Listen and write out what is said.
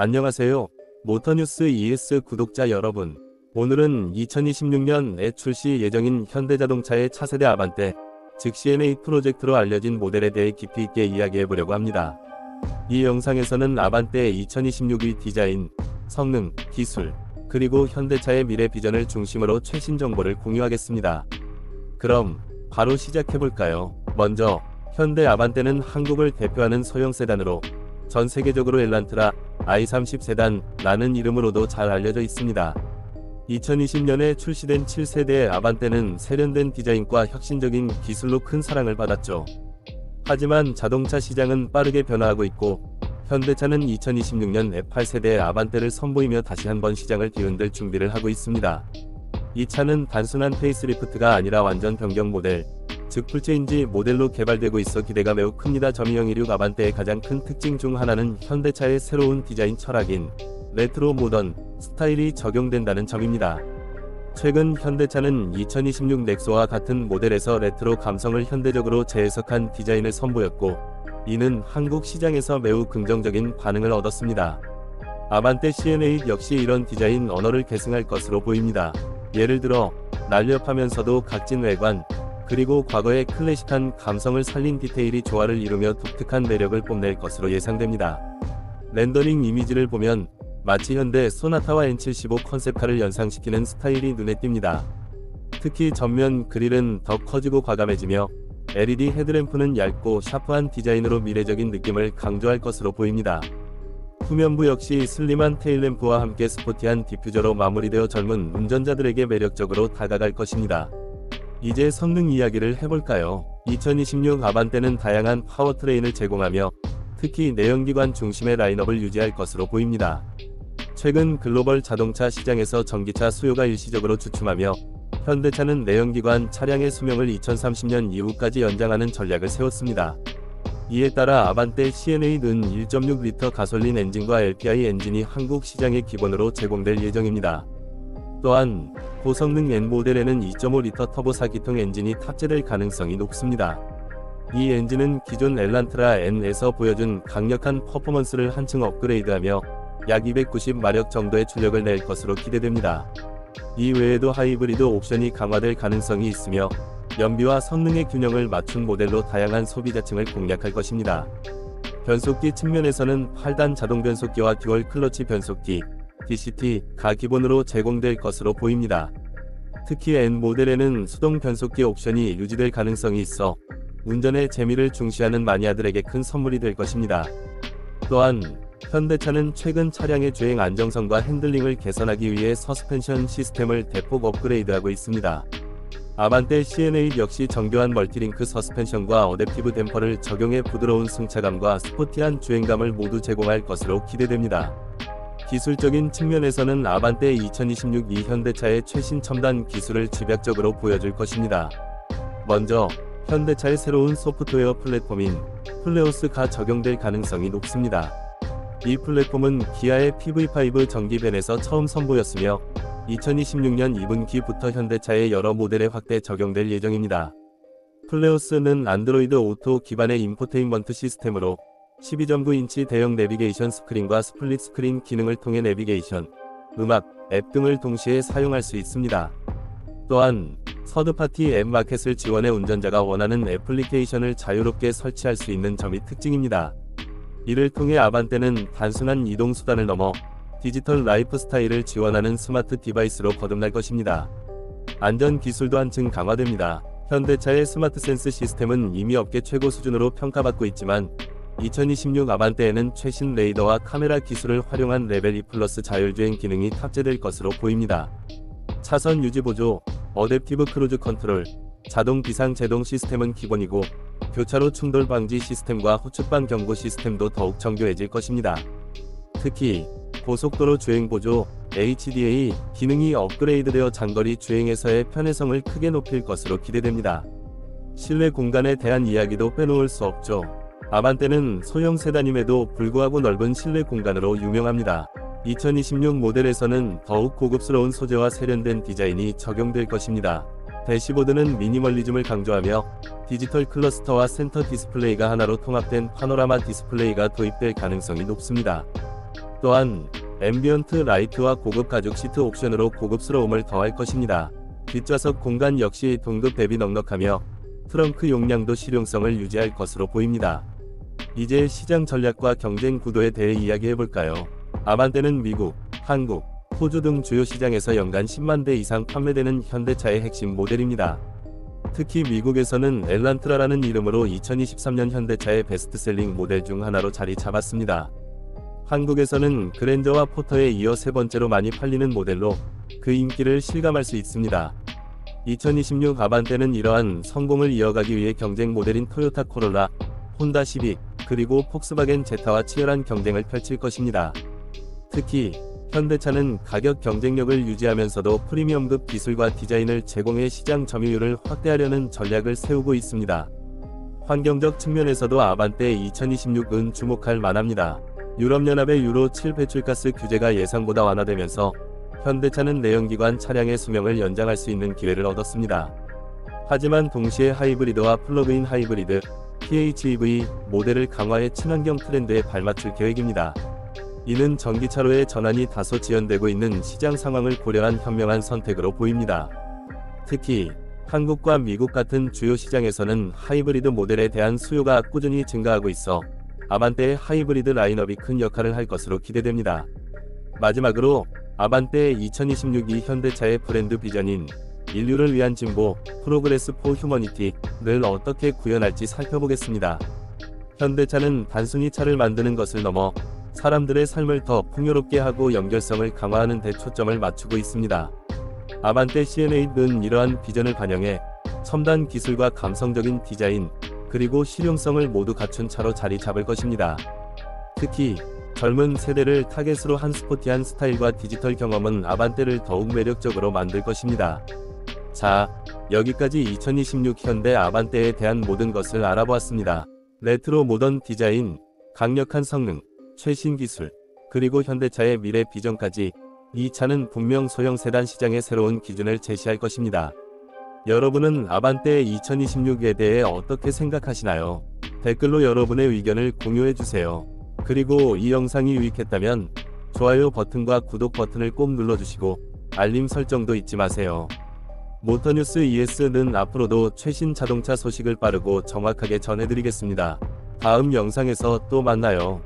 안녕하세요. 모터뉴스 ES 구독자 여러분. 오늘은 2026년에 출시 예정인 현대자동차의 차세대 아반떼, 즉 CNA 프로젝트로 알려진 모델에 대해 깊이 있게 이야기해보려고 합니다. 이 영상에서는 아반떼의 2026의 디자인, 성능, 기술, 그리고 현대차의 미래 비전을 중심으로 최신 정보를 공유하겠습니다. 그럼 바로 시작해볼까요? 먼저 현대 아반떼는 한국을 대표하는 소형 세단으로 전 세계적으로 엘란트라, i30 세단라는 이름으로도 잘 알려져 있습니다. 2020년에 출시된 7세대의 아반떼는 세련된 디자인과 혁신적인 기술로 큰 사랑을 받았죠. 하지만 자동차 시장은 빠르게 변화하고 있고, 현대차는 2026년 F8세대의 아반떼를 선보이며 다시 한번 시장을 뒤흔들 준비를 하고 있습니다. 이 차는 단순한 페이스리프트가 아니라 완전 변경 모델, 즉 풀체인지 모델로 개발되고 있어 기대가 매우 큽니다. 점유형 26 아반떼의 가장 큰 특징 중 하나는 현대차의 새로운 디자인 철학인 레트로 모던 스타일이 적용된다는 점입니다. 최근 현대차는 2026 넥소와 같은 모델에서 레트로 감성을 현대적으로 재해석한 디자인을 선보였고, 이는 한국 시장에서 매우 긍정적인 반응을 얻었습니다. 아반떼 CNA 역시 이런 디자인 언어를 계승할 것으로 보입니다. 예를 들어 날렵하면서도 각진 외관, 그리고 과거의 클래식한 감성을 살린 디테일이 조화를 이루며 독특한 매력을 뽐낼 것으로 예상됩니다. 렌더링 이미지를 보면 마치 현대 소나타와 N75 컨셉카를 연상시키는 스타일이 눈에 띕니다. 특히 전면 그릴은 더 커지고 과감해지며 LED 헤드램프는 얇고 샤프한 디자인으로 미래적인 느낌을 강조할 것으로 보입니다. 후면부 역시 슬림한 테일램프와 함께 스포티한 디퓨저로 마무리되어 젊은 운전자들에게 매력적으로 다가갈 것입니다. 이제 성능 이야기를 해볼까요? 2026 아반떼는 다양한 파워트레인을 제공하며 특히 내연기관 중심의 라인업을 유지할 것으로 보입니다. 최근 글로벌 자동차 시장에서 전기차 수요가 일시적으로 주춤하며 현대차는 내연기관 차량의 수명을 2030년 이후까지 연장하는 전략을 세웠습니다. 이에 따라 아반떼 CNA는 1.6리터 가솔린 엔진과 LPI 엔진이 한국 시장에 기본으로 제공될 예정입니다. 또한 고성능 N 모델에는 2.5리터 터보 4기통 엔진이 탑재될 가능성이 높습니다. 이 엔진은 기존 엘란트라 N에서 보여준 강력한 퍼포먼스를 한층 업그레이드하며 약 290마력 정도의 출력을 낼 것으로 기대됩니다. 이 외에도 하이브리드 옵션이 강화될 가능성이 있으며 연비와 성능의 균형을 맞춘 모델로 다양한 소비자층을 공략할 것입니다. 변속기 측면에서는 8단 자동 변속기와 듀얼 클러치 변속기, DCT가 기본으로 제공될 것으로 보입니다. 특히 N 모델에는 수동 변속기 옵션이 유지될 가능성이 있어 운전의 재미를 중시하는 마니아들에게 큰 선물이 될 것입니다. 또한 현대차는 최근 차량의 주행 안정성과 핸들링을 개선하기 위해 서스펜션 시스템을 대폭 업그레이드하고 있습니다. 아반떼 CNA 역시 정교한 멀티링크 서스펜션과 어댑티브 댐퍼를 적용해 부드러운 승차감과 스포티한 주행감을 모두 제공할 것으로 기대됩니다. 기술적인 측면에서는 아반떼 2026 이 현대차의 최신 첨단 기술을 집약적으로 보여줄 것입니다. 먼저 현대차의 새로운 소프트웨어 플랫폼인 플레오스가 적용될 가능성이 높습니다. 이 플랫폼은 기아의 PV5 전기벤에서 처음 선보였으며 2026년 2분기부터 현대차의 여러 모델에 확대 적용될 예정입니다. 플레오스는 안드로이드 오토 기반의 인포테인먼트 시스템으로 12.9인치 대형 내비게이션 스크린과 스플릿 스크린 기능을 통해 내비게이션, 음악, 앱 등을 동시에 사용할 수 있습니다. 또한 서드파티 앱 마켓을 지원해 운전자가 원하는 애플리케이션을 자유롭게 설치할 수 있는 점이 특징입니다. 이를 통해 아반떼는 단순한 이동수단을 넘어 디지털 라이프 스타일을 지원하는 스마트 디바이스로 거듭날 것입니다. 안전 기술도 한층 강화됩니다. 현대차의 스마트 센스 시스템은 이미 업계 최고 수준으로 평가받고 있지만 2026 아반떼에는 최신 레이더와 카메라 기술을 활용한 레벨 2 플러스 자율주행 기능이 탑재될 것으로 보입니다. 차선 유지 보조, 어댑티브 크루즈 컨트롤, 자동 비상 제동 시스템은 기본이고 교차로 충돌 방지 시스템과 후측방 경고 시스템도 더욱 정교해질 것입니다. 특히 고속도로 주행 보조, HDA 기능이 업그레이드되어 장거리 주행에서의 편의성을 크게 높일 것으로 기대됩니다. 실내 공간에 대한 이야기도 빼놓을 수 없죠. 아반떼는 소형 세단임에도 불구하고 넓은 실내 공간으로 유명합니다. 2026 모델에서는 더욱 고급스러운 소재와 세련된 디자인이 적용될 것입니다. 대시보드는 미니멀리즘을 강조하며 디지털 클러스터와 센터 디스플레이가 하나로 통합된 파노라마 디스플레이가 도입될 가능성이 높습니다. 또한 앰비언트 라이트와 고급 가죽 시트 옵션으로 고급스러움을 더할 것입니다. 뒷좌석 공간 역시 동급 대비 넉넉하며 트렁크 용량도 실용성을 유지할 것으로 보입니다. 이제 시장 전략과 경쟁 구도에 대해 이야기해볼까요? 아반떼는 미국, 한국, 호주 등 주요 시장에서 연간 10만 대 이상 판매되는 현대차의 핵심 모델입니다. 특히 미국에서는 엘란트라라는 이름으로 2023년 현대차의 베스트셀링 모델 중 하나로 자리 잡았습니다. 한국에서는 그랜저와 포터에 이어 세 번째로 많이 팔리는 모델로 그 인기를 실감할 수 있습니다. 2026 아반떼는 이러한 성공을 이어가기 위해 경쟁 모델인 토요타 코롤라, 혼다 시빅, 그리고 폭스바겐 제타와 치열한 경쟁을 펼칠 것입니다. 특히 현대차는 가격 경쟁력을 유지하면서도 프리미엄급 기술과 디자인을 제공해 시장 점유율을 확대하려는 전략을 세우고 있습니다. 환경적 측면에서도 아반떼 2026은 주목할 만합니다. 유럽연합의 유로 7 배출가스 규제가 예상보다 완화되면서 현대차는 내연기관 차량의 수명을 연장할 수 있는 기회를 얻었습니다. 하지만 동시에 하이브리드와 플러그인 하이브리드, PHEV 모델을 강화해 친환경 트렌드에 발맞출 계획입니다. 이는 전기차로의 전환이 다소 지연되고 있는 시장 상황을 고려한 현명한 선택으로 보입니다. 특히 한국과 미국 같은 주요 시장에서는 하이브리드 모델에 대한 수요가 꾸준히 증가하고 있어 아반떼의 하이브리드 라인업이 큰 역할을 할 것으로 기대됩니다. 마지막으로 아반떼 2026이 현대차의 브랜드 비전인 인류를 위한 진보, 프로그레스 포 휴머니티를 어떻게 구현할지 살펴보겠습니다. 현대차는 단순히 차를 만드는 것을 넘어 사람들의 삶을 더 풍요롭게 하고 연결성을 강화하는 데 초점을 맞추고 있습니다. 아반떼 CN8은 이러한 비전을 반영해 첨단 기술과 감성적인 디자인, 그리고 실용성을 모두 갖춘 차로 자리 잡을 것입니다. 특히 젊은 세대를 타겟으로 한 스포티한 스타일과 디지털 경험은 아반떼를 더욱 매력적으로 만들 것입니다. 자, 여기까지 2026 현대 아반떼에 대한 모든 것을 알아보았습니다. 레트로 모던 디자인, 강력한 성능, 최신 기술, 그리고 현대차의 미래 비전까지 이 차는 분명 소형 세단 시장의 새로운 기준을 제시할 것입니다. 여러분은 아반떼 2026에 대해 어떻게 생각하시나요? 댓글로 여러분의 의견을 공유해주세요. 그리고 이 영상이 유익했다면 좋아요 버튼과 구독 버튼을 꼭 눌러주시고 알림 설정도 잊지 마세요. 모터뉴스 ES는 앞으로도 최신 자동차 소식을 빠르고 정확하게 전해드리겠습니다. 다음 영상에서 또 만나요.